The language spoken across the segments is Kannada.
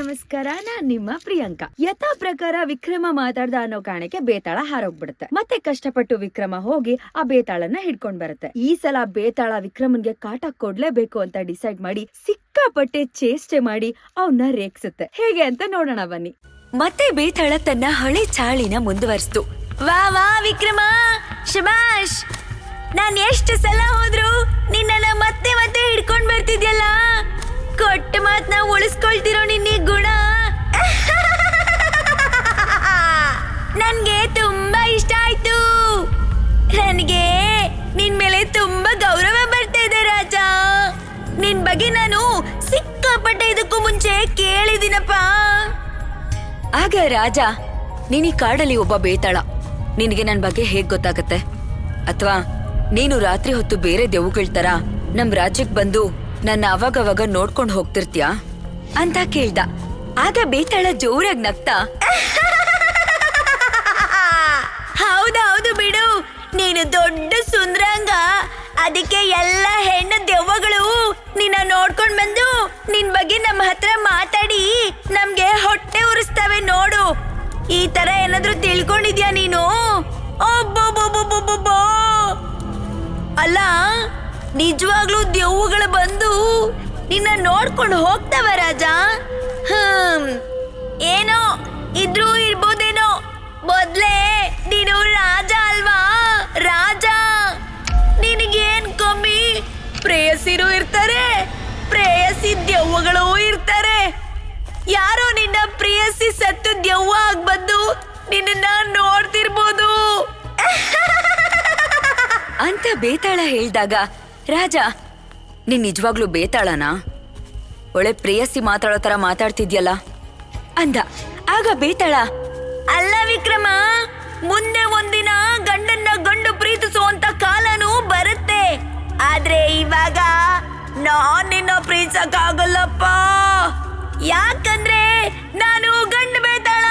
ನಮಸ್ಕಾರ, ನಾನ್ ನಿಮ್ಮ ಪ್ರಿಯಾಂಕಾ. ಯಥಾ ಪ್ರಕಾರ ವಿಕ್ರಮ ಮಾತಾಡ್ದ ಅನ್ನೋ ಕಾರಣಕ್ಕೆ ಬೇತಾಳ ಹಾರೋಗ್ಬಿಡುತ್ತೆ. ಮತ್ತೆ ಕಷ್ಟಪಟ್ಟು ವಿಕ್ರಮ ಹೋಗಿ ಆ ಬೇತಾಳನ್ನ ಹಿಡ್ಕೊಂಡ್ ಬರುತ್ತೆ. ಈ ಸಲ ಬೇತಾಳ ವಿಕ್ರಮನ್ಗೆ ಕಾಟ ಕೊಡ್ಲೇಬೇಕು ಅಂತ ಡಿಸೈಡ್ ಮಾಡಿ ಸಿಕ್ಕಾಪಟ್ಟೆ ಚೇಷ್ಟೆ ಮಾಡಿ ಅವನ್ನ ರೇಗ್ಸುತ್ತೆ. ಹೇಗೆ ಅಂತ ನೋಡೋಣ ಬನ್ನಿ. ಮತ್ತೆ ಬೇತಾಳ ತನ್ನ ಹಳೆ ಚಾಳಿನ ಮುಂದುವರಿಸ್ತು. ವಾ ವಾ ವಿಕ್ರಮ, ಶಬಾಷ್! ನಾನ್ ಎಷ್ಟು ಸಲ ಹೋದ್ರು ನಿನ್ನ ಮತ್ತೆ ಮತ್ತೆ ಹಿಡ್ಕೊಂಡ್ ಬರ್ತಿದ್ಯಲ್ಲ. ಕೊಟ್ಟ ಮಾತ್ನ ಉಳಿಸ್ಕೊಳ್ತಿರೋ ನಿನ್ನ ಗುಣ ನನ್ಗೆ ತುಂಬಾ ಇಷ್ಟ ಆಯ್ತು. ನನ್ಗೆ ನಿನ್ ಮೇಲೆ ತುಂಬಾ ಗೌರವ ಬರ್ತಾ ಇದೆ ರಾಜ. ನಿನ್ ಬಗ್ಗೆ ನಾನು ಸಿಕ್ಕಾಪಟ್ಟೆ ಇದಕ್ಕೂ ಮುಂಚೆ ಕೇಳಿದಿನಪ್ಪ. ಆಗ ರಾಜ, ನೀನೀ ಕಾಡಲ್ಲಿ ಒಬ್ಬ ಬೇತಾಳ, ನಿನಗೆ ನನ್ ಬಗ್ಗೆ ಹೇಗ್ ಗೊತ್ತಾಗತ್ತೆ? ಅಥವಾ ನೀನು ರಾತ್ರಿ ಹೊತ್ತು ಬೇರೆ ದೆವ್ವಗಳ ತರ ನಮ್ ರಾಜ್ಯಕ್ ಬಂದು ನನ್ನ ಅವಾಗವಾಗ ನೋಡ್ಕೊಂಡ್ ಹೋಗ್ತಿರ್ತೀಯ ಅಂತ ಕೇಳ್ದ. ಆಗ ಬೇತಾಳ ಜೋರಾಗಿ ನಗ್ತಾ, ಹೌದೌದು ಬಿಡು, ನೀನು ದೊಡ್ಡ ಸುಂದ್ರಾಂಗ, ಅದಕ್ಕೆ ಎಲ್ಲ ಹೆಣ್ಣು ದೆವ್ವಗಳು ನಿನ್ನ ನೋಡ್ಕೊಂಡ್ ಬಂದು ನಿನ್ ಬಗ್ಗೆ ನಮ್ಮ ಹತ್ರ ಮಾತಾಡಿ ನಮ್ಗೆ ಹೊಟ್ಟೆ ಉರಿಸ್ತವೆ ನೋಡು. ಈ ತರ ಏನಾದ್ರೂ ತಿಳ್ಕೊಂಡಿದ್ಯಾ ನೀನು? ಅಲ್ಲ, ನಿಜವಾಗ್ಲೂ ದೆವ್ವಗಳು ಬಂದು ನಿನ್ನ ನೋಡ್ಕೊಂಡು ಹೋಗ್ತವ ರಾಜ? ಏನೋ ಇದ್ರೂ ಇರ್ಬೋದೇನೋ, ಮೊದ್ಲೇ ನೀನು ರಾಜ ಅಲ್ವಾ? ರಾಜ, ನಿನಗೇನ್ ಕಮ್ಮಿ? ಪ್ರೇಯಸಿರು ಇರ್ತಾರೆ, ಪ್ರೇಯಸಿ ದೆವ್ವಗಳು ಇರ್ತಾರೆ. ಯಾರೋ ನಿನ್ನ ಪ್ರೇಯಸಿ ಸತ್ತು ದೆವ್ವ ಆಗ್ ಬಂದು ನಿನ್ನ ನೋಡ್ತಿರ್ಬೋದು ಅಂತ ಬೇತಾಳ ಹೇಳ್ದಾಗ, ರಾಜ, ನೀನ್ ನಿಜವಾಗ್ಲೂ ಬೇತಾಳನಾ? ಒಳ್ಳೆ ಪ್ರೇಯಸಿ ಮಾತಾಡೋ ತರ ಮಾತಾಡ್ತಿದ್ಯಲ್ಲ ಅಂದ. ಆಗ ಬೇತಾಳ, ಅಲ್ಲ ವಿಕ್ರಮ, ಮುಂದೆ ಒಂದಿನ ಗಂಡನ್ನ ಗಂಡು ಪ್ರೀತಿಸುವಂತ ಕಾಲನೂ ಬರುತ್ತೆ. ಆದ್ರೆ ಇವಾಗ ನಾನ್ ನಿನ್ನ ಪ್ರೀತಿಸಕ್ಕಾಗಲ್ಲಪ್ಪ. ಯಾಕಂದ್ರೆ ನಾನು ಗಂಡು ಬೇತಾಳ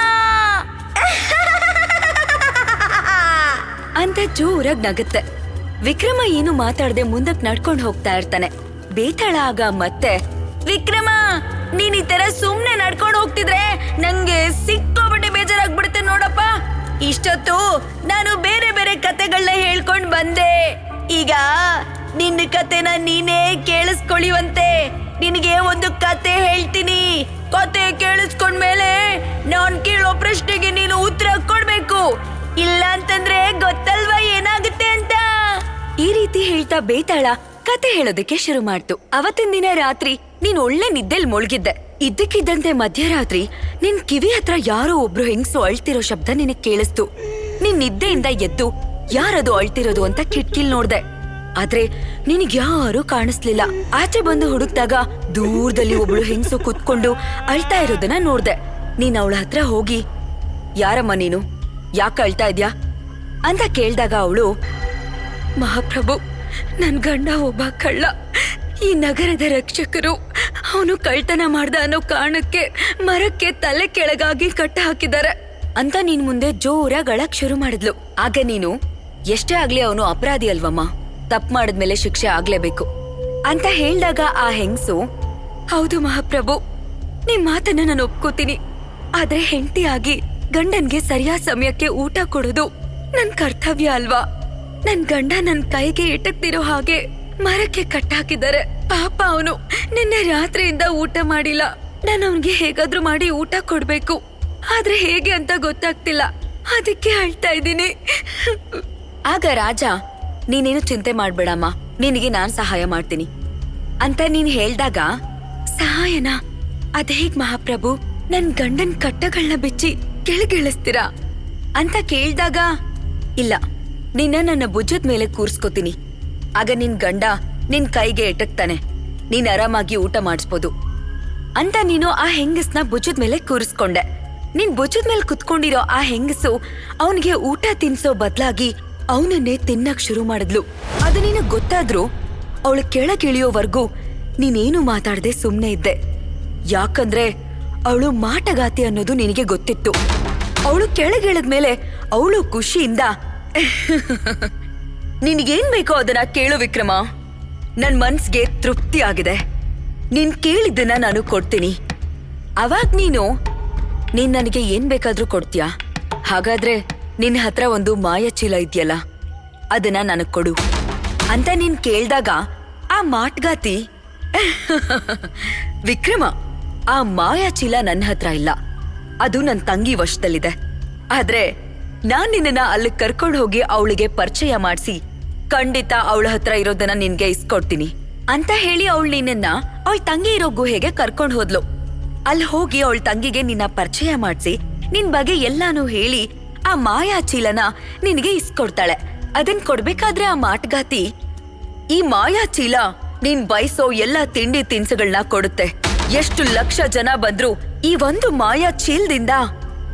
ಅಂತ ಜೋರಾಗಿ ನಗುತ್ತೆ. ವಿಕ್ರಮ ಏನು ಮಾತಾಡದೆ ಮುಂದಕ್ಕೆ ನಡ್ಕೊಂಡು ಹೋಗ್ತಾ ಇರ್ತಾನೆ. ಬೇತಾಳ ಆಗ ಮತ್ತೆ, ವಿಕ್ರಮ, ನೀನ್ ಈ ತರ ಸುಮ್ನೆ ನಡ್ಕೊಂಡು ಹೋಗ್ತಿದ್ರೆ ನಂಗೆ ಸಿಕ್ಕೋಬಿಟ್ಟೆ ಬೇಜಾರಾಗ್ಬಿಡುತ್ತೆ ನೋಡಪ್ಪ. ಇಷ್ಟೊತ್ತು ನಾನು ಬೇರೆ ಬೇರೆ ಕತೆಗಳನ್ನ ಹೇಳ್ಕೊಂಡ್ ಬಂದೆ. ಈಗ ನಿನ್ನ ಕತೆನ ನೀನೇ ಕೇಳಿಸ್ಕೊಳ್ಳಿವಂತೆ. ನಿನಗೆ ಒಂದು ಕತೆ ಹೇಳ್ತೀನಿ. ಕತೆ ಕೇಳಿಸ್ಕೊಂಡ್ಮೇಲೆ ನಾನ್ ಕೇಳೋ ಪ್ರಶ್ನೆಗೆ ನೀನು ಉತ್ತರ ಕೊಡ್ಬೇಕು. ಇಲ್ಲ ಅಂತಂದ್ರೆ ಗೊತ್ತಲ್ವಾ ಏನಾಗುತ್ತೆ ಅಂತ. ಈ ರೀತಿ ಹೇಳ್ತಾ ಬೇತಾಳ ಕತೆ ಹೇಳೋದಕ್ಕೆ ಶುರು ಮಾಡ್ತು. ಅವತ್ತಿನ ದಿನ ರಾತ್ರಿ ನೀನ್ ಒಳ್ಳೆ ನಿದ್ದೆಲ್ ಮುಳುಗಿದ್ದೆ. ಇದ್ದಕ್ಕಿದ್ದಂತೆ ಮಧ್ಯರಾತ್ರಿ ನಿನ್ ಕಿವಿ ಹತ್ರ ಯಾರೋ ಒಬ್ರು ಹೆಂಗ್ಸು ಅಳ್ತಿರೋ ಶಬ್ದ ನಿನಗ್ ಕೇಳಿಸ್ತು. ನಿನ್ ನಿದ್ದೆಯಿಂದ ಎದ್ದು ಯಾರದು ಅಳ್ತಿರೋದು ಅಂತ ಕಿಟ್ಕಿಲ್ ನೋಡ್ದೆ. ಆದ್ರೆ ನಿನಗ್ ಯಾರು ಕಾಣಿಸ್ಲಿಲ್ಲ. ಆಚೆ ಬಂದು ಹುಡುಕ್ದಾಗ ದೂರದಲ್ಲಿ ಒಬ್ಳು ಹೆಂಗ್ಸು ಕುತ್ಕೊಂಡು ಅಳ್ತಾ ಇರೋದನ್ನ ನೋಡ್ದೆ. ನೀನ್ ಅವಳ ಹತ್ರ ಹೋಗಿ, ಯಾರಮ್ಮ ನೀನು, ಯಾಕೆ ಅಳ್ತಾ ಇದ್ಯಾ ಅಂತ ಕೇಳ್ದಾಗ ಅವಳು, ಮಹಾಪ್ರಭು, ನನ್ ಗಂಡ ಒಬ್ಬ ಕಳ್ಳ. ಈ ನಗರದ ರಕ್ಷಕರು ಅವನು ಕಳ್ತನ ಮಾಡ್ದ ಅನ್ನೋ ಕಾರಣಕ್ಕೆ ಮರಕ್ಕೆ ತಲೆ ಕೆಳಗಾಗಿ ಕಟ್ಟ ಹಾಕಿದ್ದಾರೆ ಅಂತ ನೀನ್ ಮುಂದೆ ಜೋರಾಗಿ ಅಳಕ್ ಶುರು ಮಾಡಿದ್ಲು. ಆಗ ನೀನು, ಎಷ್ಟೇ ಆಗ್ಲಿ ಅವನು ಅಪರಾಧಿ ಅಲ್ವಮ್ಮ, ತಪ್ಪು ಮಾಡಿದ್ಮೇಲೆ ಶಿಕ್ಷೆ ಆಗ್ಲೇಬೇಕು ಅಂತ ಹೇಳ್ದಾಗ ಆ ಹೆಂಗ್ಸು, ಹೌದು ಮಹಾಪ್ರಭು, ನಿಮ್ ಮಾತನ್ನ ನಾನು ಒಪ್ಕೋತೀನಿ. ಆದ್ರೆ ಹೆಂಡತಿಯಾಗಿ ಗಂಡನ್ಗೆ ಸರಿಯಾದ ಸಮಯಕ್ಕೆ ಊಟ ಕೊಡೋದು ನನ್ ಕರ್ತವ್ಯ ಅಲ್ವಾ? ನನ್ ಗಂಡ ನನ್ ಕೈಗೆ ಎಟಕ್ತಿರೋ ಹಾಗೆ ಮರಕ್ಕೆ ಕಟ್ಟಾಕಿದ್ದಾರೆ. ಪಾಪ ಅವನು ನಿನ್ನೆ ರಾತ್ರಿಯಿಂದ ಊಟ ಮಾಡಿಲ್ಲ. ನಾನು ಅವನ್ಗೆ ಹೇಗಾದ್ರೂ ಮಾಡಿ ಊಟ ಕೊಡ್ಬೇಕು, ಆದ್ರೆ ಹೇಗೆ ಅಂತ ಗೊತ್ತಾಗ್ತಿಲ್ಲ. ಅದಕ್ಕೆ ಅಳ್ತಾ ಇದ್ದೀನಿ. ಆಗ ರಾಜ, ನೀನೇನು ಚಿಂತೆ ಮಾಡ್ಬೇಡಮ್ಮ, ನಿನಗೆ ನಾನ್ ಸಹಾಯ ಮಾಡ್ತೀನಿ ಅಂತ ನೀನ್ ಹೇಳ್ದಾಗ, ಸಹಾಯನಾ? ಅದೇಗ್ ಮಹಾಪ್ರಭು? ನನ್ ಗಂಡನ್ ಕಟ್ಟಗಳನ್ನ ಬಿಚ್ಚಿ ಕೆಳಗಿಳಿಸ್ತೀರಾ ಅಂತ ಕೇಳ್ದಾಗ, ಇಲ್ಲ, ನಿನ್ನ ನನ್ನ ಭುಜದ ಮೇಲೆ ಕೂರ್ಸ್ಕೊತೀನಿ. ಆಗ ನಿನ್ ಗಂಡ ನಿನ್ ಕೈಗೆ ಎಟಕ್ತಾನೆ, ನೀನ್ ಆರಾಮಾಗಿ ಊಟ ಮಾಡಿಸ್ಬೋದು ಅಂತ ನೀನು ಆ ಹೆಂಗಸ್ನ ಭುಜದ ಮೇಲೆ ಕೂರಿಸ್ಕೊಂಡೆ. ನಿನ್ ಭುಜದ ಮೇಲೆ ಕುತ್ಕೊಂಡಿರೋ ಆ ಹೆಂಗಸು ಅವನಿಗೆ ಊಟ ತಿನ್ಸೋ ಬದ್ಲಾಗಿ ಅವನನ್ನೇ ತಿನ್ನಕ್ ಶುರು ಮಾಡಿದ್ಲು. ಅದು ನಿನಗ್ ಗೊತ್ತಾದ್ರೂ ಅವಳು ಕೆಳಗಿಳಿಯೋವರೆಗೂ ನೀನೇನು ಮಾತಾಡದೆ ಸುಮ್ನೆ ಇದ್ದೆ. ಯಾಕಂದ್ರೆ ಅವಳು ಮಾಟಗಾತಿ ಅನ್ನೋದು ನಿನಗೆ ಗೊತ್ತಿತ್ತು. ಅವಳು ಕೆಳಗಿಳಿದ್ಮೇಲೆ ಅವಳು ಖುಷಿಯಿಂದ, ನಿನಗೇನ್ ಬೇಕೋ ಅದನ್ನ ಕೇಳು ವಿಕ್ರಮ, ನನ್ ಮನ್ಸ್ಗೆ ತೃಪ್ತಿ ಆಗಿದೆ. ನೀನ್ ಕೇಳಿದ್ದನ್ನ ನಾನು ಕೊಡ್ತೀನಿ. ಅವಾಗ್ ನೀನ್ ನನಗೆ ಏನ್ ಬೇಕಾದ್ರೂ ಕೊಡ್ತೀಯಾ? ಹಾಗಾದ್ರೆ ನಿನ್ನ ಹತ್ರ ಒಂದು ಮಾಯಚೀಲ ಇದೆಯಲ್ಲ, ಅದನ್ನ ನನಗ್ ಕೊಡು ಅಂತ ನೀನ್ ಕೇಳ್ದಾಗ ಆ ಮಾಟ್ಗಾತಿ ವಿಕ್ರಮ, ಆ ಮಾಯಾಚೀಲ ನನ್ನ ಹತ್ರ ಇಲ್ಲ, ಅದು ನನ್ ತಂಗಿ ವಶದಲ್ಲಿದೆ. ಆದ್ರೆ ನಾನ್ ನಿನ್ನ ಅಲ್ಲಿ ಕರ್ಕೊಂಡು ಹೋಗಿ ಅವಳಿಗೆ ಪರಿಚಯ ಮಾಡಿಸಿ ಖಂಡಿತ ಅವಳ ಹತ್ರ ಇರೋದನ್ನ ನಿನ್ಗೆ ಇಸ್ಕೊಡ್ತೀನಿ ಅಂತ ಹೇಳಿ ಅವಳು ನಿನ್ನ ಅವಳ ತಂಗಿ ಇರೋ ಗುಹೆಗೆ ಕರ್ಕೊಂಡು ಹೋದ್ಲು. ಅಲ್ಲಿ ಹೋಗಿ ಅವಳ ತಂಗಿಗೆ ನಿನ್ನ ಪರಿಚಯ ಮಾಡಿಸಿ ನಿನ್ ಬಗ್ಗೆ ಎಲ್ಲಾನು ಹೇಳಿ ಆ ಮಾಯಾಚೀಲನ ನಿನಗೆ ಇಸ್ಕೊಡ್ತಾಳೆ. ಅದನ್ ಕೊಡ್ಬೇಕಾದ್ರೆ ಆ ಮಾಟಗಾತಿ, ಈ ಮಾಯಾಚೀಲ ನೀನ್ ಬಯಸೋ ಎಲ್ಲ ತಿಂಡಿ ತಿನಿಸುಗಳನ್ನ ಕೊಡುತ್ತೆ. ಎಷ್ಟು ಲಕ್ಷ ಜನ ಬಂದ್ರು ಈ ಒಂದು ಮಾಯಾ ಚೀಲದಿಂದ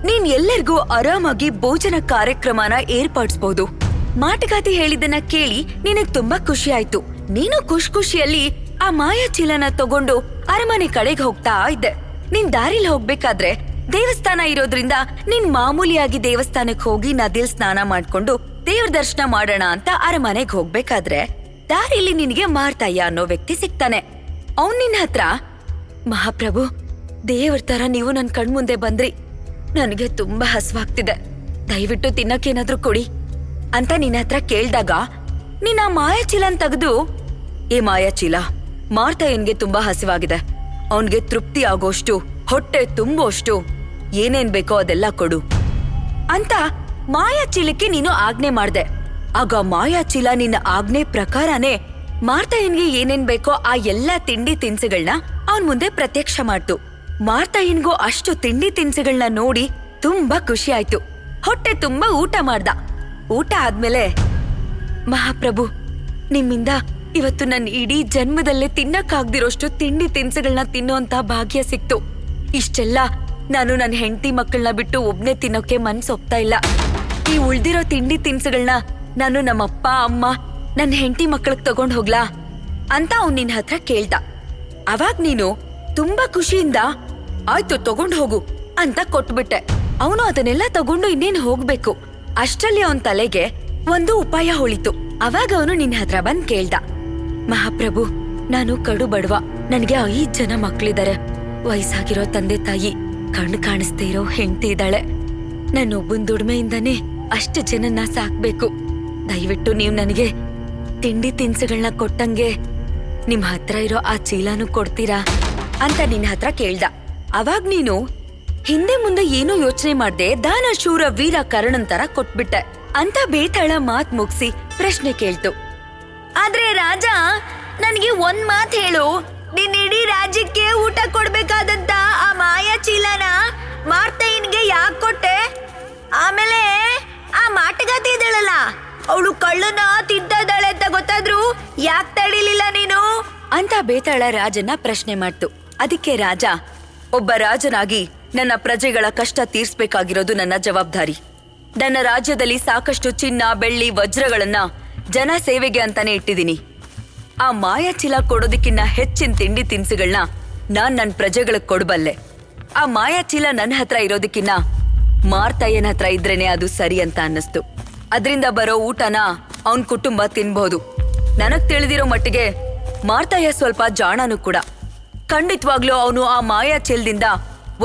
ನೀನ್ ಎಲ್ಲರಿಗೂ ಆರಾಮಾಗಿ ಭೋಜನ ಕಾರ್ಯಕ್ರಮನ ಏರ್ಪಡಿಸಬಹುದು. ಮಾಟಗಾತಿ ಹೇಳಿದ್ದನ್ನ ಕೇಳಿ ನಿನಗ್ ತುಂಬಾ ಖುಷಿ ಆಯ್ತು. ನೀನು ಖುಷಿಯಲ್ಲಿ ಆ ಮಾಯಾ ಚೀಲನ ತಗೊಂಡು ಅರಮನೆ ಕಡೆಗೆ ಹೋಗ್ತಾ ಇದ್ದೆ. ನೀನ್ ದಾರಿಲ್ ಹೋಗ್ಬೇಕಾದ್ರೆ ದೇವಸ್ಥಾನ ಇರೋದ್ರಿಂದ ನೀನ್ ಮಾಮೂಲಿಯಾಗಿ ದೇವಸ್ಥಾನಕ್ ಹೋಗಿ ನದಿಲ್ ಸ್ನಾನ ಮಾಡ್ಕೊಂಡು ದೇವ್ರ ದರ್ಶನ ಮಾಡೋಣ ಅಂತ ಅರಮನೆಗೆ ಹೋಗ್ಬೇಕಾದ್ರೆ ದಾರಿಲಿ ನಿನ್ಗೆ ಮಾರ್ತಯ್ಯ ಅನ್ನೋ ವ್ಯಕ್ತಿ ಸಿಗ್ತಾನೆ. ಅವ್ನ್ ನಿನ್ ಹತ್ರ, ಮಹಾಪ್ರಭು, ದೇವ್ರ ತರ ನೀವು ನನ್ ಕಣ್ಮುಂದೆ ಬಂದ್ರಿ, ನನಗೆ ತುಂಬಾ ಹಸ್ವಾಗ್ತಿದೆ, ದಯವಿಟ್ಟು ತಿನ್ನಕ್ಕೇನಾದ್ರೂ ಕೊಡಿ ಅಂತ ನಿನ್ನ ಹತ್ರ ಕೇಳ್ದಾಗ ನೀನ್ ಆ ಮಾಯಾಚೀಲನ್ ತೆಗೆದು, ಏ ಮಾಯಾಚೀಲ, ಮಾರ್ತಯ್ಯನ್ಗೆ ತುಂಬಾ ಹಸಿವಾಗಿದೆ, ಅವನ್ಗೆ ತೃಪ್ತಿ ಆಗೋಷ್ಟು, ಹೊಟ್ಟೆ ತುಂಬೋಷ್ಟು ಏನೇನ್ ಬೇಕೋ ಅದೆಲ್ಲ ಕೊಡು ಅಂತ ಮಾಯಾಚೀಲಕ್ಕೆ ನೀನು ಆಜ್ಞೆ ಮಾಡ್ದೆ. ಆಗ ಮಾಯಾಚೀಲ ನಿನ್ನ ಆಜ್ಞೆ ಪ್ರಕಾರನೇ ಮಾರ್ತಯ್ಯನ್ಗೆ ಏನೇನ್ ಬೇಕೋ ಆ ಎಲ್ಲಾ ತಿಂಡಿ ತಿನಿಸುಗಳನ್ನ ಅವನ್ ಮುಂದೆ ಪ್ರತ್ಯಕ್ಷ ಮಾಡ್ತು. ಮಾರ್ತಯ್ಯನ್ಗೂ ಅಷ್ಟು ತಿಂಡಿ ತಿನಿಸುಗಳನ್ನ ನೋಡಿ ತುಂಬಾ ಖುಷಿ ಆಯ್ತು. ಹೊಟ್ಟೆ ತುಂಬಾ ಊಟ ಮಾಡ್ದ. ಊಟ ಆದ್ಮೇಲೆ, ಮಹಾಪ್ರಭು, ನಿಮ್ಮಿಂದ ಇವತ್ತು ನನ್ನ ಇಡೀ ಜನ್ಮದಲ್ಲೇ ತಿನ್ನಕ್ಕಾಗ್ದಿರೋಷ್ಟು ತಿಂಡಿ ತಿನಿಸುಗಳನ್ನ ತಿನ್ನೋಂತ ಭಾಗ್ಯ ಸಿಕ್ತು. ಇಷ್ಟೆಲ್ಲ ನಾನು ನನ್ನ ಹೆಂಡತಿ ಮಕ್ಕಳನ್ನ ಬಿಟ್ಟು ಒಬ್ನೇ ತಿನ್ನೋಕೆ ಮನ್ಸೊಪ್ತಾ ಇಲ್ಲ. ಈ ಉಳ್ದಿರೋ ತಿಂಡಿ ತಿನಿಸುಗಳನ್ನ ನಾನು ನಮ್ಮಪ್ಪ ಅಮ್ಮ ನನ್ನ ಹೆಂಡತಿ ಮಕ್ಕಳಿಗೆ ತಗೊಂಡ್ ಹೋಗ್ಲಾ ಅಂತ ಅವ್ನ್ ನಿನ್ ಹತ್ರ ಕೇಳ್ದ. ಅವಾಗ್ ನೀನು ತುಂಬಾ ಖುಷಿಯಿಂದ ಆಯ್ತು ತಗೊಂಡ್ ಹೋಗು ಅಂತ ಕೊಟ್ಬಿಟ್ಟೆ. ಅವನು ಅದನ್ನೆಲ್ಲ ತಗೊಂಡು ಇನ್ನೇನ್ ಹೋಗ್ಬೇಕು. ಅಷ್ಟ್ರಲ್ಲಿ ಅವನ್ ತಲೆಗೆ ಒಂದು ಉಪಾಯ ಹೊಳಿತು. ಅವಾಗ ಅವನು ನಿನ್ ಹತ್ರ ಬಂದ್ ಕೇಳ್ದ, ಮಹಾಪ್ರಭು, ನಾನು ಕಡು ಬಡವ, ನನ್ಗೆ 5 ಜನ ಮಕ್ಳಿದಾರೆ, ವಯಸ್ಸಾಗಿರೋ ತಂದೆ ತಾಯಿ, ಕಣ್ಣು ಕಾಣಿಸ್ದೇ ಇರೋ ಹೆಂಡತಿ ಇದ್ದಾಳೆ. ನನ್ನೊಬ್ಬನ್ ದುಡ್ಮೆಯಿಂದಾನೇ ಅಷ್ಟು ಜನನ್ನ ಸಾಕ್ಬೇಕು. ದಯವಿಟ್ಟು ನೀವ್ ನನಗೆ ತಿಂಡಿ ತಿನಿಸುಗಳನ್ನ ಕೊಟ್ಟಂಗೆ ನಿಮ್ ಹತ್ರ ಇರೋ ಆ ಚೀಲನೂ ಕೊಡ್ತೀರಾ ಅಂತ ನಿನ್ ಹತ್ರ ಕೇಳ್ದ. ಅವಾಗ್ ನೀನು ಹಿಂದೆ ಮುಂದೆ ಏನೋ ಯೋಚನೆ ಮಾಡ್ದೆ ದಾನ ಶೂರ ವೀರ ಕರ್ಣನ್ ತರ ಕೊಟ್ಬಿಟ್ಟೆ ಅಂತ ಬೇತಾಳ ಮಾತ್ ಮುಗ್ಸಿ ಪ್ರಶ್ನೆ ಕೇಳ್ತು. ಆದ್ರೆ ರಾಜ, ನನ್ಗೆ ಒಂದ್ ಮಾತ್ ಹೇಳು, ನಿನ್ ಇಡೀ ರಾಜ್ಯಕ್ಕೆ ಊಟ ಕೊಡ್ಬೇಕಾದಂತ ಆ ಮಾಯಾ ಚೀಲನ ಮಾರ್ತಯ್ಯನ್ಗೆ ಯಾಕೆ ಕೊಟ್ಟೆ? ಆಮೇಲೆ ಆ ಮಾಟಗಾತಿ ಇದ್ದಾಳಲ್ಲ, ಅವಳು ಕಳ್ಳನ ತಿಂತಿದ್ದಾಳೆ ಅಂತ ಗೊತ್ತಾದ್ರು ಯಾಕೆ ತಡಿಲಿಲ್ಲ ನೀನು ಅಂತ ಬೇತಾಳ ರಾಜನ ಪ್ರಶ್ನೆ ಮಾಡ್ತು. ಅದಕ್ಕೆ ರಾಜ, ಒಬ್ಬ ರಾಜನಾಗಿ ನನ್ನ ಪ್ರಜೆಗಳ ಕಷ್ಟ ತೀರ್ಸ್ಬೇಕಾಗಿರೋದು ನನ್ನ ಜವಾಬ್ದಾರಿ. ನನ್ನ ರಾಜ್ಯದಲ್ಲಿ ಸಾಕಷ್ಟು ಚಿನ್ನ, ಬೆಳ್ಳಿ, ವಜ್ರಗಳನ್ನ ಜನ ಸೇವೆಗೆ ಅಂತಾನೆ ಇಟ್ಟಿದ್ದೀನಿ. ಆ ಮಾಯಾಚೀಲ ಕೊಡೋದಕ್ಕಿನ್ನ ಹೆಚ್ಚಿನ ತಿಂಡಿ ತಿನಿಸುಗಳನ್ನ ನಾನ್ ನನ್ನ ಪ್ರಜೆಗಳಿಗೆ ಕೊಡಬಲ್ಲೆ. ಆ ಮಾಯಾಚೀಲ ನನ್ನ ಹತ್ರ ಇರೋದಕ್ಕಿನ್ನ ಮಾರ್ತಯ್ಯನ ಹತ್ರ ಇದ್ರೇನೆ ಅದು ಸರಿ ಅಂತ ಅನ್ನಿಸ್ತು. ಅದರಿಂದ ಬರೋ ಊಟನ ಅವನ್ ಕುಟುಂಬ ತಿನ್ಬಹುದು. ನನಗ್ ತಿಳಿದಿರೋ ಮಟ್ಟಿಗೆ ಮಾರ್ತಯ್ಯ ಸ್ವಲ್ಪ ಜಾಣನು ಕೂಡ. ಖಂಡಿತವಾಗ್ಲೂ ಅವನು ಆ ಮಾಯಾಚೀಲದಿಂದ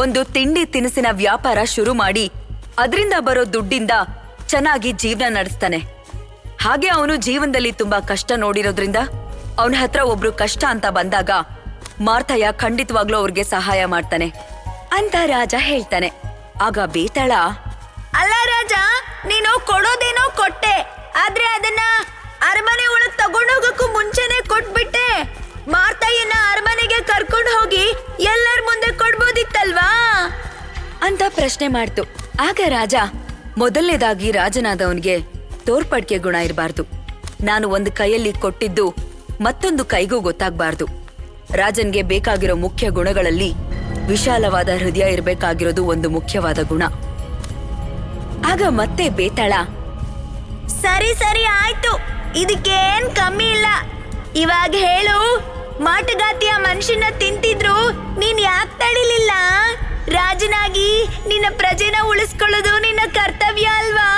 ಒಂದು ತಿಂಡಿ ತಿನಿಸಿನ ವ್ಯಾಪಾರ ಶುರು ಮಾಡಿ ಅದರಿಂದ ಬರೋ ದುಡ್ಡಿಂದ ಚೆನ್ನಾಗಿ ಜೀವನ ನಡೆಸ್ತಾನೆ. ಹಾಗೆ ಅವನು ಜೀವನದಲ್ಲಿ ತುಂಬಾ ಕಷ್ಟ ನೋಡಿರೋದ್ರಿಂದ ಅವನ ಹತ್ರ ಒಬ್ರು ಕಷ್ಟ ಅಂತ ಬಂದಾಗ ಮಾರ್ತಯ್ಯ ಖಂಡಿತವಾಗ್ಲೂ ಅವ್ರಿಗೆ ಸಹಾಯ ಮಾಡ್ತಾನೆ ಅಂತ ರಾಜ ಹೇಳ್ತಾನೆ. ಆಗ ಬೇತಾಳ, ಅಲ್ಲ ರಾಜ, ನೀನು ಕೊಡೋದೇನೋ ಕೊಟ್ಟೆ, ಆದ್ರೆ ಅದನ್ನ ಅರಮನೆ ಒಳಗ್ ತಗೊಂಡೋಗಕ್ಕೂ ಮುಂಚೆನೆ ಕೊಟ್ಬಿಟ್ಟೆ. ಮಾರ್ತಯ್ಯನ ಅರಮನೆಗೆ ಕರ್ಕೊಂಡು ಹೋಗಿ ಎಲ್ಲರ ಮುಂದೆ ಕೊಡ್ಬೋದಿತ್ತಲ್ವಾ ಅಂತ ಪ್ರಶ್ನೆ ಮಾಡ್ತು. ಆಗ ರಾಜ, ಮೊದಲನೇದಾಗಿ ರಾಜನಾದವನಿಗೆ ತೋರ್ಪಡಿಕೆ ಗುಣ ಇರಬಾರ್ದು. ನಾನು ಒಂದು ಕೈಯಲ್ಲಿ ಕೊಟ್ಟಿದ್ದು ಮತ್ತೊಂದು ಕೈಗೂ ಗೊತ್ತಾಗ್ಬಾರ್ದು. ರಾಜನ್ಗೆ ಬೇಕಾಗಿರೋ ಮುಖ್ಯ ಗುಣಗಳಲ್ಲಿ ವಿಶಾಲವಾದ ಹೃದಯ ಇರಬೇಕಾಗಿರೋದು ಒಂದು ಮುಖ್ಯವಾದ ಗುಣ. ಆಗ ಮತ್ತೆ ಬೇತಾಳ, ಸರಿ ಸರಿ ಆಯ್ತು, ಇದಕ್ಕೇನ್ ಕಮ್ಮಿ ಇಲ್ಲ. ಇವಾಗ ಹೇಳು, ಮಾಟಗಾತಿಯ ಮನುಷ್ಯನ ತಿಂತಿದ್ರು ನೀನ್ ಯಾಕೆ ತಡಿಲಿಲ್ಲ? ರಾಜನಾಗಿ ನಿನ್ನ ಪ್ರಜೆನ ಉಳಿಸ್ಕೊಳ್ಳೋದು ನಿನ್ನ ಕರ್ತವ್ಯ ಅಲ್ವಾ?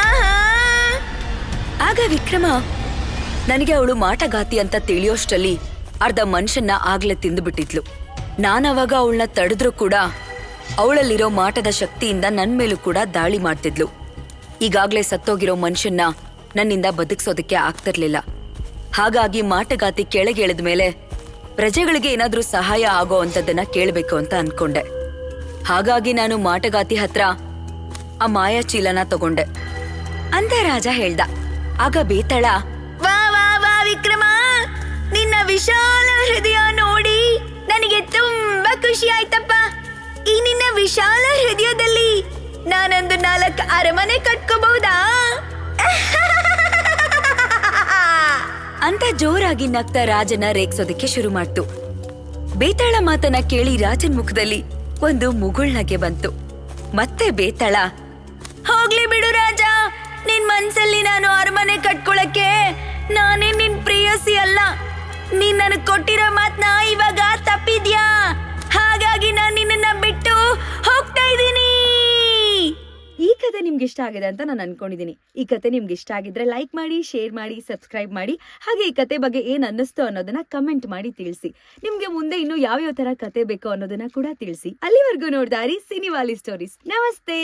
ಆಹಾ. ಆಗ ವಿಕ್ರಮ, ನನಗೆ ಅವಳು ಮಾಟಗಾತಿ ಅಂತ ತಿಳಿಯೋಷ್ಟರಲ್ಲಿ ಅರ್ಧ ಮನುಷ್ಯನ್ನ ಆಗ್ಲೇ ತಿಂದು ಬಿಟ್ಟಿದ್ಲು. ನಾನವಾಗ ಅವಳನ್ನ ತಡೆದ್ರೂ ಕೂಡ ಅವಳಲ್ಲಿರೋ ಮಾಟದ ಶಕ್ತಿಯಿಂದ ನನ್ ಮೇಲೂ ಕೂಡ ದಾಳಿ ಮಾಡ್ತಿದ್ಲು. ಈಗಾಗ್ಲೇ ಸತ್ತೋಗಿರೋ ಮನುಷ್ಯನ್ನ ನನ್ನಿಂದ ಬದುಕ್ಸೋದಕ್ಕೆ ಆಗ್ತಿರ್ಲಿಲ್ಲ. ಹಾಗಾಗಿ ಮಾಟಗಾತಿ ಕೆಳಗೆ ಇಳಿದ ಮೇಲೆ ಪ್ರಜೆಗಳಿಗೆ ಏನಾದ್ರೂ ಸಹಾಯ ಆಗೋ ಅಂತದನ್ನ ಕೇಳ್ಬೇಕು ಅಂತ ಅನ್ಕೊಂಡೆ. ಹಾಗಾಗಿ ನಾನು ಮಾಟಗಾತಿ ಹತ್ರ ಆ ಮಾಯಾ ಚೀಲನ ತಗೊಂಡೆ ಅಂತ ರಾಜ ಹೇಳ್ದ. ಆಗ ಬೇತಾಳ, ವಾ ವಾ ವಾ ವಿಕ್ರಮ, ನಿನ್ನ ವಿಶಾಲ ಹೃದಯ ನೋಡಿ ನನಗೆ ತುಂಬಾ ಖುಷಿ ಆಯ್ತಪ್ಪ. ಈ ನಿನ್ನ ವಿಶಾಲ ಹೃದಯದಲ್ಲಿ ನಾನೊಂದು 4 ಅರಮನೆ ಕಟ್ಕೋಬಹುದಾ ಅಂತ ಜೋರಾಗಿ ನಗ್ತಾ ರಾಜನ ರೇಗ್ಸೋದಕ್ಕೆ ಶುರು ಮಾಡ್ತು. ಬೇತಾಳ ಮಾತನ್ನ ಕೇಳಿ ರಾಜನ್ ಮುಖದಲ್ಲಿ ಒಂದು ಮುಗುಳ್ನಗೆ ಬಂತು. ಮತ್ತೆ ಬೇತಾಳ, ಹೋಗ್ಲಿ ಬಿಡು ರಾಜ, ನಿನ್ ಮನ್ಸಲ್ಲಿ ನಾನು ಅರಮನೆ ಕಟ್ಕೊಳಕ್ಕೆ ನಾನೇ ನಿನ್ ಪ್ರೇಯಸಿ ಅಲ್ಲ. ನೀನ್ ನನಗ್ ಕೊಟ್ಟಿರೋ ಮಾತ್ನ ಇವಾಗ ತಪ್ಪಿದ್ಯಾ, ಹಾಗಾಗಿ ನಾನ್ ನಿನ್ನ ಬಿಟ್ಟು ಹೋಗ್ತಾ ಇದ್ದೀನಿ. ಈ ಕತೆ ನಿಮ್ಗೆ ಇಷ್ಟ ಆಗಿದೆ ಅಂತ ನಾನು ಅನ್ಕೊಂಡಿದೀನಿ. ಈ ಕತೆ ನಿಮ್ಗೆ ಇಷ್ಟ ಆಗಿದ್ರೆ ಲೈಕ್ ಮಾಡಿ, ಶೇರ್ ಮಾಡಿ, ಸಬ್ಸ್ಕ್ರೈಬ್ ಮಾಡಿ. ಹಾಗೆ ಈ ಕತೆ ಬಗ್ಗೆ ಏನ್ ಅನ್ನಿಸ್ತು ಅನ್ನೋದನ್ನ ಕಮೆಂಟ್ ಮಾಡಿ ತಿಳಿಸಿ. ನಿಮ್ಗೆ ಮುಂದೆ ಇನ್ನು ಯಾವ್ಯಾವ ತರ ಕತೆ ಬೇಕೋ ಅನ್ನೋದನ್ನ ಕೂಡ ತಿಳಿಸಿ. ಅಲ್ಲಿವರೆಗೂ ನೋಡ್ದಾರಿ ಸಿನಿವಾಲಿ ಸ್ಟೋರೀಸ್. ನಮಸ್ತೆ.